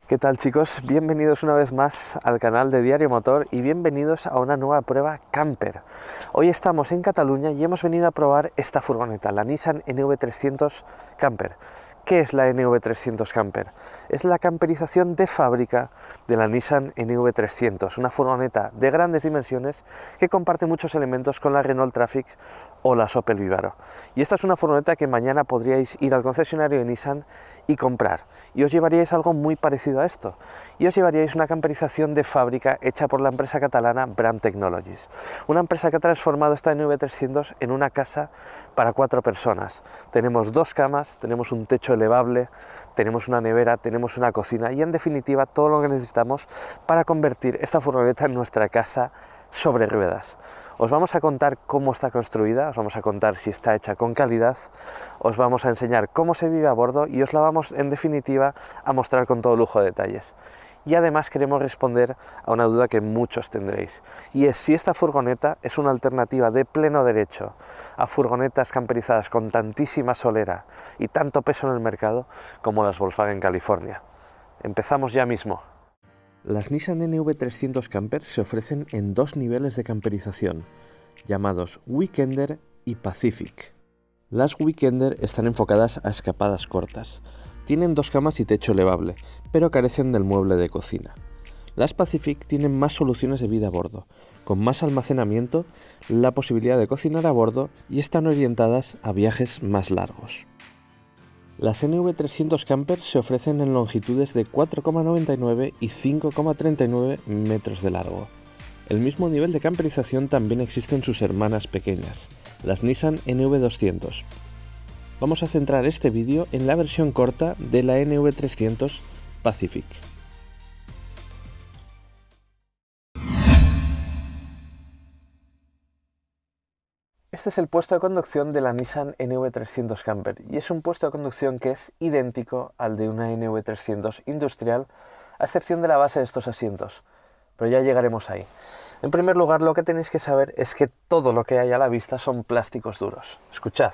¿Qué tal, chicos? Bienvenidos una vez más al canal de Diario Motor y bienvenidos a una nueva prueba camper. Hoy estamos en Cataluña y hemos venido a probar esta furgoneta, la Nissan NV300 Camper. ¿Qué es la NV300 Camper? Es la camperización de fábrica de la Nissan NV300, una furgoneta de grandes dimensiones que comparte muchos elementos con la Renault Trafic o la Opel Vivaro. Y esta es una furgoneta que mañana podríais ir al concesionario de Nissan y comprar. Y os llevaríais algo muy parecido a esto. Y os llevaríais una camperización de fábrica hecha por la empresa catalana Bram Technologies. Una empresa que ha transformado esta NV300 en una casa para 4 personas. Tenemos 2 camas, tenemos un techo elevable, tenemos una nevera, tenemos una cocina y en definitiva todo lo que necesitamos para convertir esta furgoneta en nuestra casa sobre ruedas. Os vamos a contar cómo está construida, os vamos a contar si está hecha con calidad, os vamos a enseñar cómo se vive a bordo y os la vamos en definitiva a mostrar con todo lujo de detalles. Y además queremos responder a una duda que muchos tendréis, y es si esta furgoneta es una alternativa de pleno derecho a furgonetas camperizadas con tantísima solera y tanto peso en el mercado como las Volkswagen California. Empezamos ya mismo. Las Nissan NV300 Camper se ofrecen en 2 niveles de camperización, llamados Weekender y Pacific. Las Weekender están enfocadas a escapadas cortas. Tienen 2 camas y techo elevable, pero carecen del mueble de cocina. Las Pacific tienen más soluciones de vida a bordo, con más almacenamiento, la posibilidad de cocinar a bordo y están orientadas a viajes más largos. Las NV300 Camper se ofrecen en longitudes de 4,99 y 5,39 metros de largo. El mismo nivel de camperización también existe en sus hermanas pequeñas, las Nissan NV200. Vamos a centrar este vídeo en la versión corta de la NV300 Pacific. Este es el puesto de conducción de la Nissan NV300 Camper y es un puesto de conducción que es idéntico al de una NV300 industrial, a excepción de la base de estos asientos, pero ya llegaremos ahí. En primer lugar, lo que tenéis que saber es que todo lo que hay a la vista son plásticos duros. Escuchad.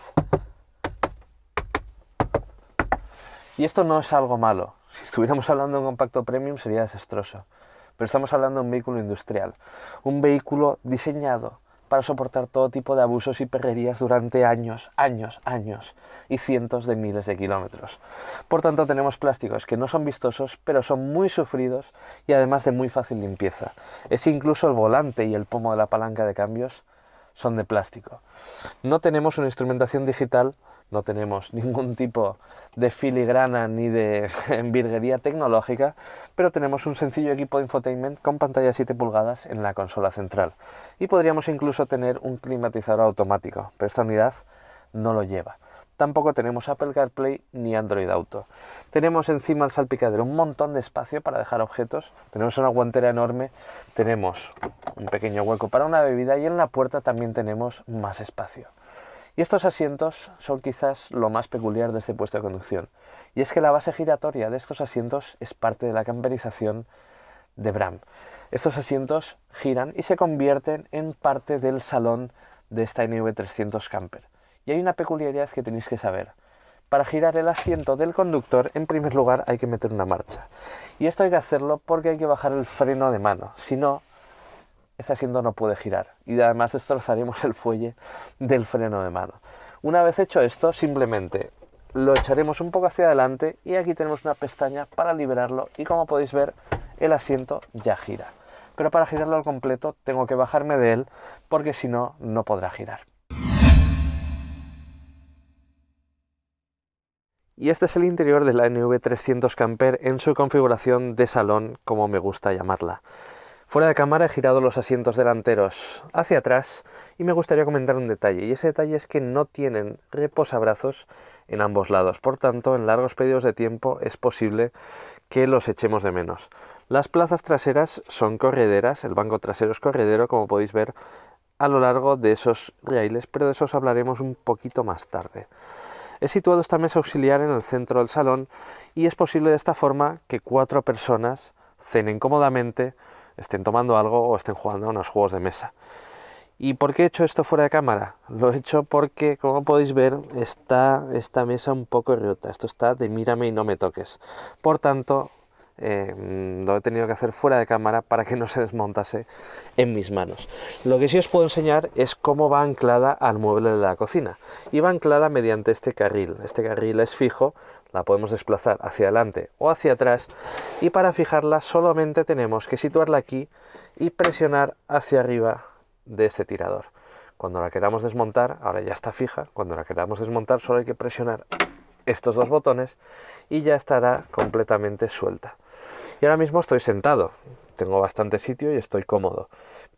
Y esto no es algo malo. Si estuviéramos hablando de un compacto premium sería desastroso, pero estamos hablando de un vehículo industrial, un vehículo diseñado para soportar todo tipo de abusos y perrerías durante años y cientos de miles de kilómetros. Por tanto, tenemos plásticos que no son vistosos, pero son muy sufridos y además de muy fácil limpieza. Es incluso el volante y el pomo de la palanca de cambios son de plástico. No tenemos una instrumentación digital, no tenemos ningún tipo de filigrana ni de virguería tecnológica, pero tenemos un sencillo equipo de infotainment con pantalla de 7 pulgadas en la consola central. Y podríamos incluso tener un climatizador automático, pero esta unidad no lo lleva. Tampoco tenemos Apple CarPlay ni Android Auto. Tenemos encima del salpicadero un montón de espacio para dejar objetos, tenemos una guantera enorme, tenemos un pequeño hueco para una bebida y en la puerta también tenemos más espacio. Y estos asientos son quizás lo más peculiar de este puesto de conducción. Y es que la base giratoria de estos asientos es parte de la camperización de Bram. Estos asientos giran y se convierten en parte del salón de esta NV300 Camper. Y hay una peculiaridad que tenéis que saber. Para girar el asiento del conductor, en primer lugar hay que meter una marcha. Y esto hay que hacerlo porque hay que bajar el freno de mano. Si no, este asiento no puede girar y además destrozaremos el fuelle del freno de mano. Una vez hecho esto, simplemente lo echaremos un poco hacia adelante y aquí tenemos una pestaña para liberarlo y como podéis ver, el asiento ya gira. Pero para girarlo al completo tengo que bajarme de él porque si no, no podrá girar. Y este es el interior de la NV300 Camper en su configuración de salón, como me gusta llamarla. Fuera de cámara he girado los asientos delanteros hacia atrás y me gustaría comentar un detalle, y ese detalle es que no tienen reposabrazos en ambos lados, por tanto en largos periodos de tiempo es posible que los echemos de menos. Las plazas traseras son correderas, el banco trasero es corredero, como podéis ver a lo largo de esos raíles, pero de eso os hablaremos un poquito más tarde. He situado esta mesa auxiliar en el centro del salón y es posible de esta forma que 4 personas cenen cómodamente, estén tomando algo o estén jugando a unos juegos de mesa. ¿Y por qué he hecho esto fuera de cámara? Lo he hecho porque, como podéis ver, está esta mesa un poco rota. Esto está de mírame y no me toques. Por tanto, lo he tenido que hacer fuera de cámara para que no se desmontase en mis manos. Lo que sí os puedo enseñar es cómo va anclada al mueble de la cocina, y va anclada mediante este carril. Este carril es fijo, la podemos desplazar hacia adelante o hacia atrás, y para fijarla solamente tenemos que situarla aquí y presionar hacia arriba de este tirador. Cuando la queramos desmontar, ahora ya está fija, cuando la queramos desmontar solo hay que presionar estos dos botones y ya estará completamente suelta. Y ahora mismo estoy sentado, tengo bastante sitio y estoy cómodo,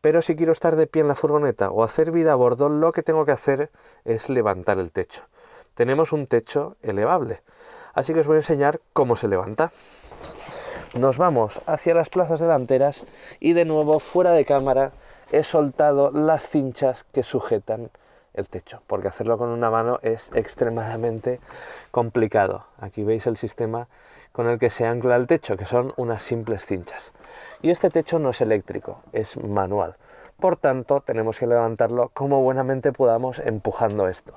pero si quiero estar de pie en la furgoneta o hacer vida a bordo, lo que tengo que hacer es levantar el techo. Tenemos un techo elevable, así que os voy a enseñar cómo se levanta. Nos vamos hacia las plazas delanteras y de nuevo fuera de cámara he soltado las cinchas que sujetan el techo, porque hacerlo con una mano es extremadamente complicado. Aquí veis el sistema con el que se ancla el techo, que son unas simples cinchas. Y este techo no es eléctrico, es manual. Por tanto, tenemos que levantarlo como buenamente podamos empujando esto.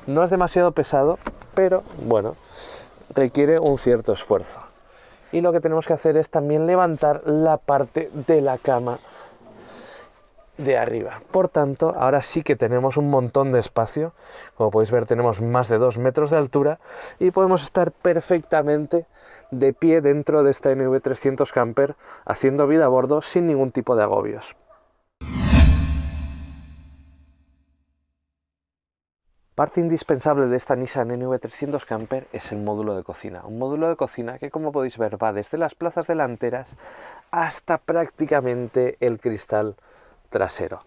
No es demasiado pesado, pero bueno, requiere un cierto esfuerzo. Y lo que tenemos que hacer es también levantar la parte de la cama de arriba. Por tanto, ahora sí que tenemos un montón de espacio. Como podéis ver, tenemos más de 2 metros de altura y podemos estar perfectamente de pie dentro de esta NV300 Camper haciendo vida a bordo sin ningún tipo de agobios. Parte indispensable de esta Nissan NV300 Camper es el módulo de cocina. Un módulo de cocina que, como podéis ver, va desde las plazas delanteras hasta prácticamente el cristal trasero.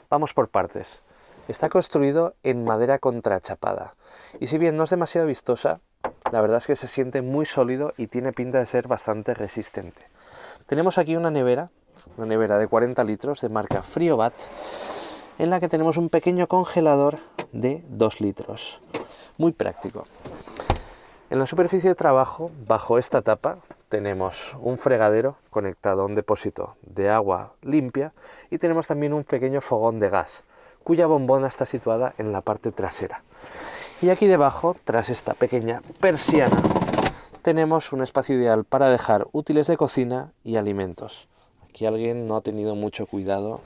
Vamos por partes. Está construido en madera contrachapada y si bien no es demasiado vistosa, la verdad es que se siente muy sólido y tiene pinta de ser bastante resistente. Tenemos aquí una nevera de 40 litros de marca Friobat, en la que tenemos un pequeño congelador de 2 litros. Muy práctico. En la superficie de trabajo, bajo esta tapa, tenemos un fregadero conectado a un depósito de agua limpia y tenemos también un pequeño fogón de gas, cuya bombona está situada en la parte trasera. Y aquí debajo, tras esta pequeña persiana, tenemos un espacio ideal para dejar útiles de cocina y alimentos. Aquí alguien no ha tenido mucho cuidado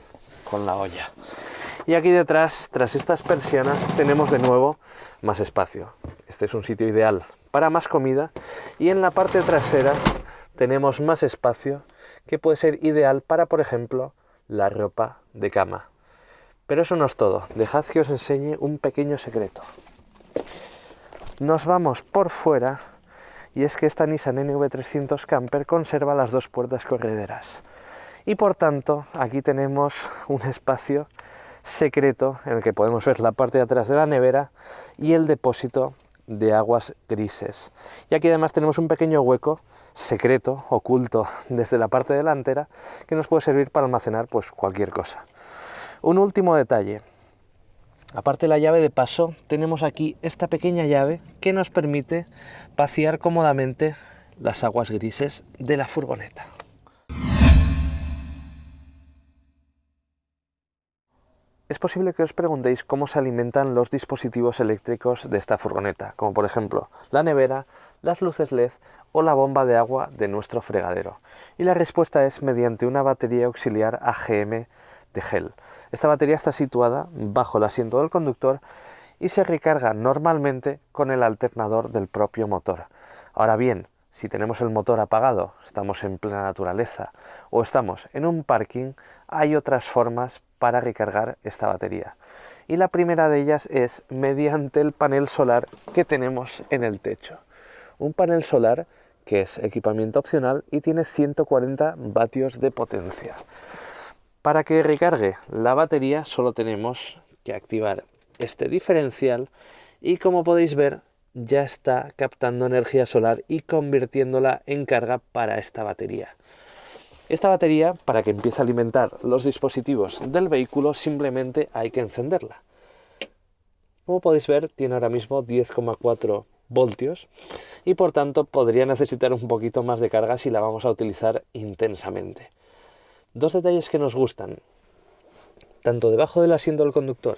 con la olla. Y aquí detrás, tras estas persianas, tenemos de nuevo más espacio. Este es un sitio ideal para más comida y en la parte trasera tenemos más espacio que puede ser ideal para, por ejemplo, la ropa de cama. Pero eso no es todo. Dejad que os enseñe un pequeño secreto. Nos vamos por fuera y es que esta Nissan NV300 Camper conserva las 2 puertas correderas. Y por tanto, aquí tenemos un espacio secreto en el que podemos ver la parte de atrás de la nevera y el depósito de aguas grises. Y aquí además tenemos un pequeño hueco secreto, oculto desde la parte delantera, que nos puede servir para almacenar pues cualquier cosa. Un último detalle. Aparte de la llave de paso, tenemos aquí esta pequeña llave que nos permite vaciar cómodamente las aguas grises de la furgoneta. Es posible que os preguntéis cómo se alimentan los dispositivos eléctricos de esta furgoneta, como por ejemplo la nevera, las luces LED o la bomba de agua de nuestro fregadero. Y la respuesta es mediante una batería auxiliar AGM de gel. Esta batería está situada bajo el asiento del conductor y se recarga normalmente con el alternador del propio motor. Ahora bien, si tenemos el motor apagado, estamos en plena naturaleza o estamos en un parking, hay otras formas para recargar esta batería. Y la primera de ellas es mediante el panel solar que tenemos en el techo. Un panel solar que es equipamiento opcional y tiene 140 vatios de potencia. Para que recargue la batería solo tenemos que activar este diferencial y, como podéis ver, ya está captando energía solar y convirtiéndola en carga para esta batería. Esta batería, para que empiece a alimentar los dispositivos del vehículo, simplemente hay que encenderla. Como podéis ver, tiene ahora mismo 10,4 voltios y por tanto podría necesitar un poquito más de carga si la vamos a utilizar intensamente. Dos detalles que nos gustan, tanto debajo del asiento del conductor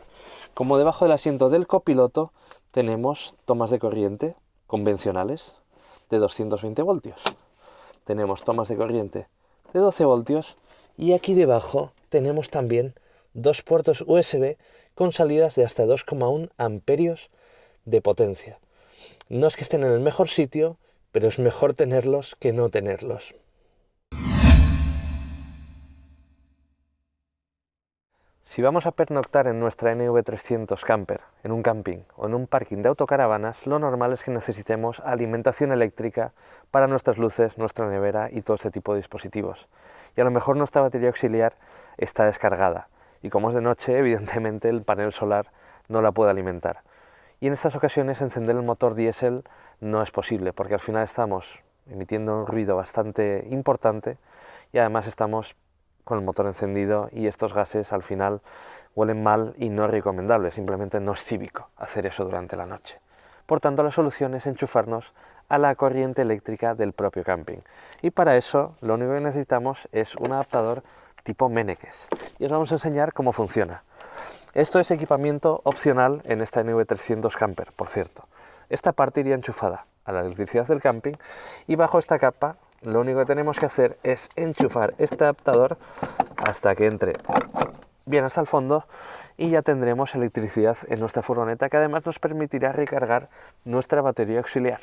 como debajo del asiento del copiloto tenemos tomas de corriente convencionales de 220 voltios. tenemos tomas de corriente de 12 voltios y aquí debajo tenemos también dos puertos USB con salidas de hasta 2,1 amperios de potencia. No es que estén en el mejor sitio, pero es mejor tenerlos que no tenerlos. Si vamos a pernoctar en nuestra NV300 camper, en un camping o en un parking de autocaravanas, lo normal es que necesitemos alimentación eléctrica para nuestras luces, nuestra nevera y todo este tipo de dispositivos. Y a lo mejor nuestra batería auxiliar está descargada y como es de noche, evidentemente el panel solar no la puede alimentar. Y en estas ocasiones encender el motor diésel no es posible porque al final estamos emitiendo un ruido bastante importante y además estamos con el motor encendido y estos gases al final huelen mal y no es recomendable, simplemente no es cívico hacer eso durante la noche. Por tanto, la solución es enchufarnos a la corriente eléctrica del propio camping y para eso lo único que necesitamos es un adaptador tipo Mennekes y os vamos a enseñar cómo funciona. Esto es equipamiento opcional en esta NV300 camper, por cierto. Esta parte iría enchufada a la electricidad del camping y bajo esta capa lo único que tenemos que hacer es enchufar este adaptador hasta que entre bien hasta el fondo y ya tendremos electricidad en nuestra furgoneta que además nos permitirá recargar nuestra batería auxiliar.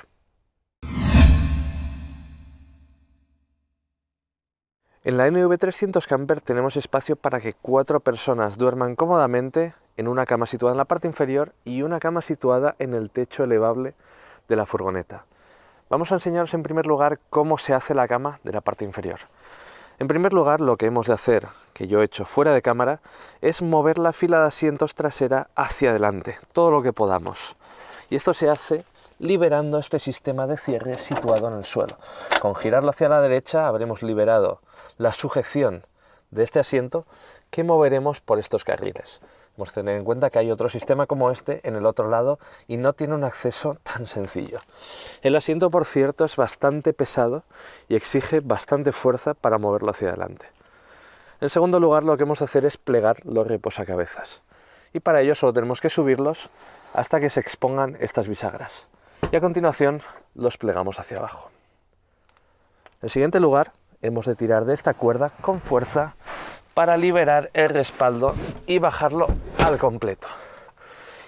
En la NV300 camper tenemos espacio para que 4 personas duerman cómodamente en una cama situada en la parte inferior y una cama situada en el techo elevable de la furgoneta. Vamos a enseñaros en primer lugar cómo se hace la cama de la parte inferior. En primer lugar, lo que hemos de hacer, que yo he hecho fuera de cámara, es mover la fila de asientos trasera hacia adelante, todo lo que podamos. Y esto se hace liberando este sistema de cierre situado en el suelo. Con girarlo hacia la derecha habremos liberado la sujeción de este asiento que moveremos por estos carriles. Hemos de tener en cuenta que hay otro sistema como este en el otro lado y no tiene un acceso tan sencillo. El asiento, por cierto, es bastante pesado y exige bastante fuerza para moverlo hacia adelante. En segundo lugar, lo que hemos de hacer es plegar los reposacabezas. Y para ello solo tenemos que subirlos hasta que se expongan estas bisagras. Y a continuación los plegamos hacia abajo. En siguiente lugar, hemos de tirar de esta cuerda con fuerza para liberar el respaldo y bajarlo al completo.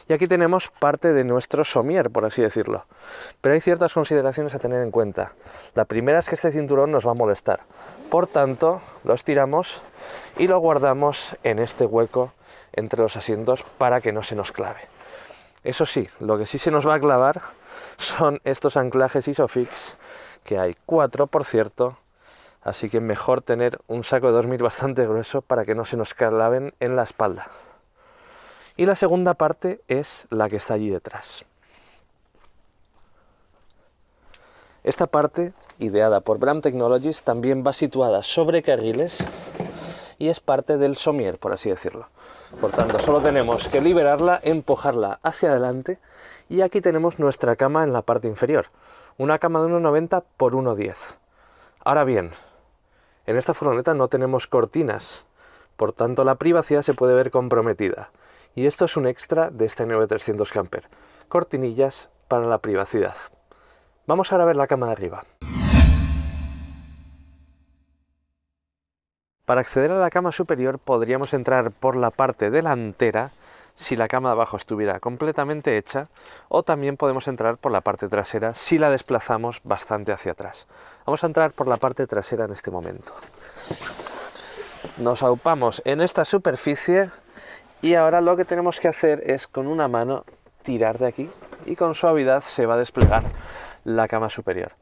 Y aquí tenemos parte de nuestro somier, por así decirlo. Pero hay ciertas consideraciones a tener en cuenta. La primera es que este cinturón nos va a molestar. Por tanto, lo estiramos y lo guardamos en este hueco entre los asientos para que no se nos clave. Eso sí, lo que sí se nos va a clavar son estos anclajes Isofix, que hay 4, por cierto, así que mejor tener un saco de dormir bastante grueso para que no se nos claven en la espalda. Y la segunda parte es la que está allí detrás. Esta parte, ideada por Bram Technologies, también va situada sobre carriles y es parte del somier, por así decirlo. Por tanto, solo tenemos que liberarla, empujarla hacia adelante y aquí tenemos nuestra cama en la parte inferior. Una cama de 1,90 por 1,10. Ahora bien, en esta furgoneta no tenemos cortinas, por tanto la privacidad se puede ver comprometida. Y esto es un extra de esta NV300 camper. Cortinillas para la privacidad. Vamos ahora a ver la cama de arriba. Para acceder a la cama superior podríamos entrar por la parte delantera si la cama de abajo estuviera completamente hecha, o también podemos entrar por la parte trasera si la desplazamos bastante hacia atrás. Vamos a entrar por la parte trasera en este momento. Nos aupamos en esta superficie y ahora lo que tenemos que hacer es con una mano tirar de aquí y con suavidad se va a desplegar la cama superior.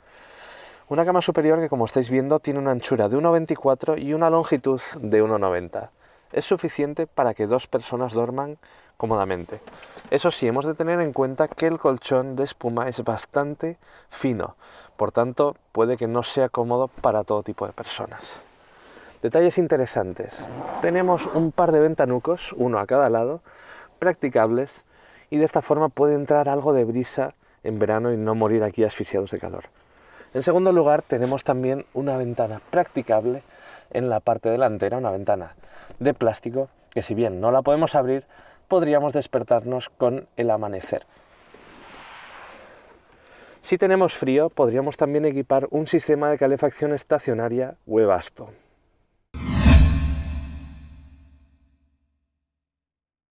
Una cama superior que, como estáis viendo, tiene una anchura de 1,24 y una longitud de 1,90. Es suficiente para que 2 personas duerman cómodamente. Eso sí, hemos de tener en cuenta que el colchón de espuma es bastante fino, por tanto puede que no sea cómodo para todo tipo de personas. Detalles interesantes. Tenemos un par de ventanucos, uno a cada lado, practicables, y de esta forma puede entrar algo de brisa en verano y no morir aquí asfixiados de calor. En segundo lugar, tenemos también una ventana practicable en la parte delantera, una ventana de plástico que, si bien no la podemos abrir, podríamos despertarnos con el amanecer. Si tenemos frío, podríamos también equipar un sistema de calefacción estacionaria Webasto.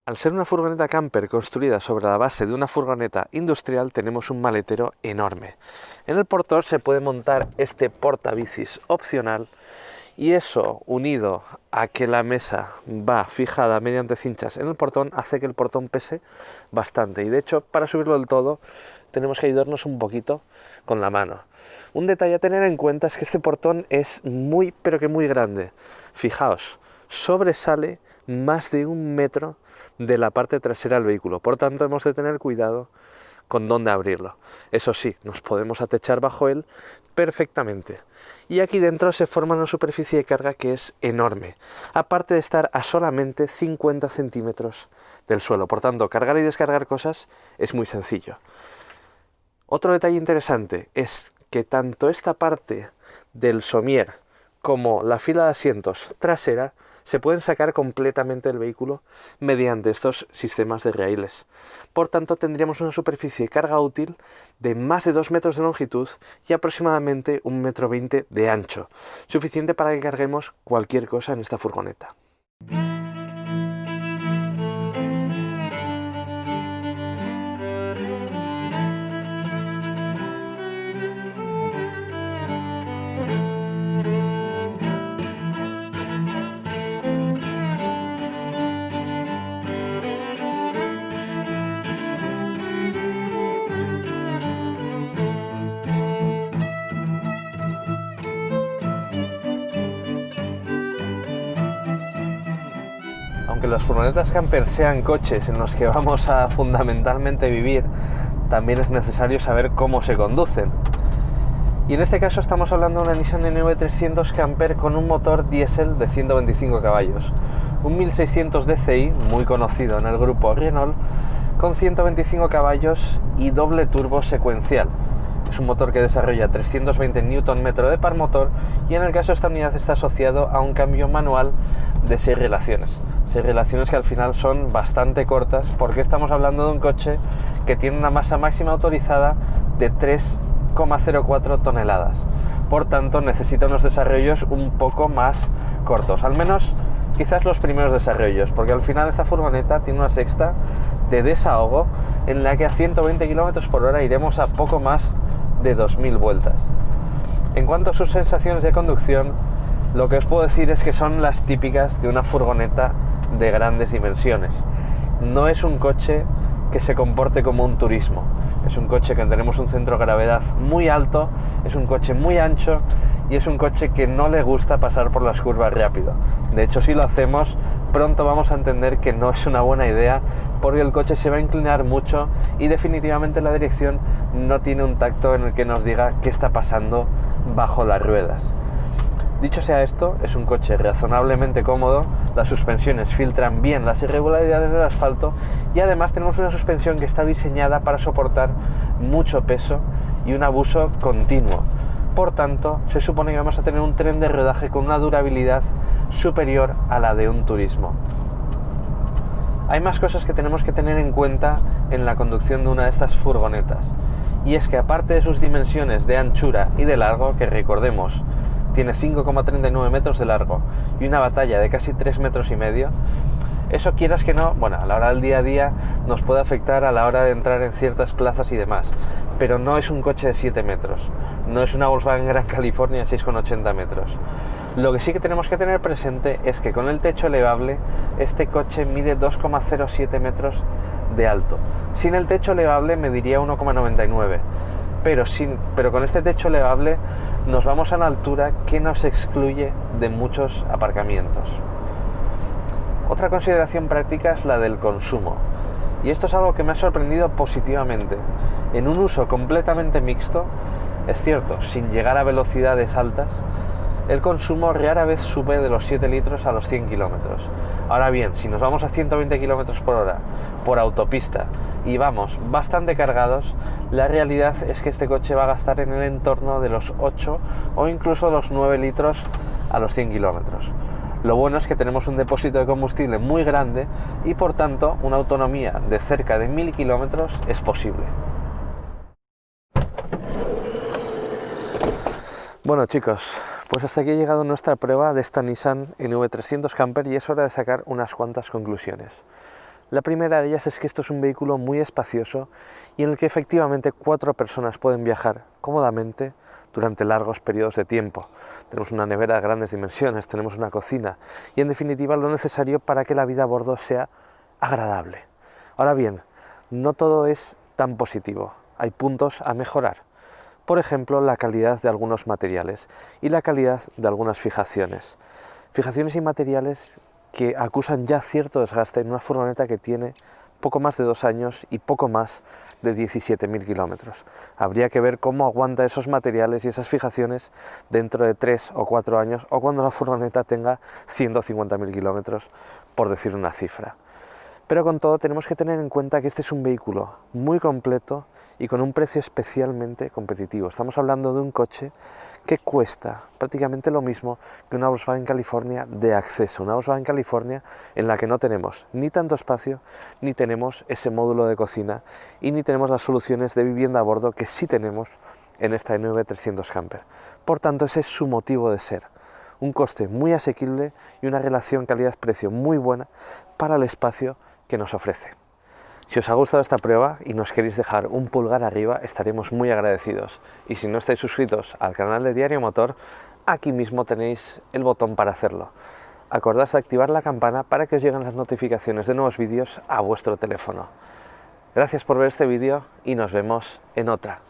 Al ser una furgoneta camper construida sobre la base de una furgoneta industrial, tenemos un maletero enorme. En el portón se puede montar este portabicis opcional, y eso, unido a que la mesa va fijada mediante cinchas en el portón, hace que el portón pese bastante. Y de hecho, para subirlo del todo, tenemos que ayudarnos un poquito con la mano. Un detalle a tener en cuenta es que este portón es muy, pero que muy grande. Fijaos, sobresale más de 1 metro de la parte trasera del vehículo. Por tanto, hemos de tener cuidado con dónde abrirlo. Eso sí, nos podemos atechar bajo él perfectamente. Y aquí dentro se forma una superficie de carga que es enorme, aparte de estar a solamente 50 centímetros del suelo. Por tanto, cargar y descargar cosas es muy sencillo. Otro detalle interesante es que tanto esta parte del somier como la fila de asientos trasera se pueden sacar completamente del vehículo mediante estos sistemas de raíles. Por tanto, tendríamos una superficie de carga útil de más de 2 metros de longitud y aproximadamente 1,20 m de ancho, suficiente para que carguemos cualquier cosa en esta furgoneta. Aunque las furgonetas camper sean coches en los que vamos a fundamentalmente vivir, también es necesario saber cómo se conducen. Y en este caso estamos hablando de una Nissan NV300 camper con un motor diésel de 125 caballos, un 1600 DCi, muy conocido en el grupo Renault, con 125 caballos y doble turbo secuencial. Es un motor que desarrolla 320 Nm de par motor, y en el caso de esta unidad está asociado a un cambio manual de 6 relaciones. 6 relaciones que al final son bastante cortas, porque estamos hablando de un coche que tiene una masa máxima autorizada de 3,04 toneladas. Por tanto, necesita unos desarrollos un poco más cortos, al menos quizás los primeros desarrollos, porque al final esta furgoneta tiene una sexta de desahogo en la que a 120 km por hora iremos a poco más de 2000 vueltas. En cuanto a sus sensaciones de conducción, lo que os puedo decir es que son las típicas de una furgoneta de grandes dimensiones. No es un coche que se comporte como un turismo. Es un coche que tenemos un centro de gravedad muy alto, es un coche muy ancho y es un coche que no le gusta pasar por las curvas rápido. De hecho, si lo hacemos, pronto vamos a entender que no es una buena idea, porque el coche se va a inclinar mucho y definitivamente la dirección no tiene un tacto en el que nos diga qué está pasando bajo las ruedas. Dicho sea esto, es un coche razonablemente cómodo, las suspensiones filtran bien las irregularidades del asfalto y además tenemos una suspensión que está diseñada para soportar mucho peso y un abuso continuo. Por tanto, se supone que vamos a tener un tren de rodaje con una durabilidad superior a la de un turismo. Hay más cosas que tenemos que tener en cuenta en la conducción de una de estas furgonetas, y es que aparte de sus dimensiones de anchura y de largo, que recordemos, tiene 5,39 metros de largo y una batalla de casi 3,5 metros, eso, quieras que no, bueno, a la hora del día a día nos puede afectar a la hora de entrar en ciertas plazas y demás, pero no es un coche de 7 metros, no es una Volkswagen Gran California de 6,80 metros. Lo que sí que tenemos que tener presente es que con el techo elevable este coche mide 2,07 metros de alto. Sin el techo elevable mediría 1,99. Pero con este techo elevable nos vamos a una altura que nos excluye de muchos aparcamientos. Otra consideración práctica es la del consumo, y esto es algo que me ha sorprendido positivamente. En un uso completamente mixto, es cierto, sin llegar a velocidades altas, el consumo rara vez sube de los 7 litros a los 100 kilómetros. Ahora bien, si nos vamos a 120 kilómetros por hora por autopista y vamos bastante cargados, la realidad es que este coche va a gastar en el entorno de los 8 o incluso los 9 litros a los 100 kilómetros. Lo bueno es que tenemos un depósito de combustible muy grande y por tanto una autonomía de cerca de 1000 kilómetros es posible. Bueno chicos, pues hasta aquí ha llegado nuestra prueba de esta Nissan NV300 Camper y es hora de sacar unas cuantas conclusiones. La primera de ellas es que esto es un vehículo muy espacioso y en el que efectivamente 4 personas pueden viajar cómodamente durante largos periodos de tiempo. Tenemos una nevera de grandes dimensiones, tenemos una cocina y en definitiva lo necesario para que la vida a bordo sea agradable. Ahora bien, no todo es tan positivo, hay puntos a mejorar. Por ejemplo, la calidad de algunos materiales y la calidad de algunas fijaciones. Fijaciones y materiales que acusan ya cierto desgaste en una furgoneta que tiene poco más de 2 años y poco más de 17.000 kilómetros. Habría que ver cómo aguanta esos materiales y esas fijaciones dentro de 3 o 4 años o cuando la furgoneta tenga 150.000 kilómetros, por decir una cifra. Pero con todo tenemos que tener en cuenta que este es un vehículo muy completo y con un precio especialmente competitivo. Estamos hablando de un coche que cuesta prácticamente lo mismo que una Volkswagen California de acceso, una Volkswagen California en la que no tenemos ni tanto espacio, ni tenemos ese módulo de cocina y ni tenemos las soluciones de vivienda a bordo que sí tenemos en esta NV300 Camper. Por tanto, ese es su motivo de ser. Un coste muy asequible y una relación calidad-precio muy buena para el espacio que nos ofrece. Si os ha gustado esta prueba y nos queréis dejar un pulgar arriba, estaremos muy agradecidos. Y si no estáis suscritos al canal de Diario Motor, aquí mismo tenéis el botón para hacerlo. Acordaos de activar la campana para que os lleguen las notificaciones de nuevos vídeos a vuestro teléfono. Gracias por ver este vídeo y nos vemos en otra.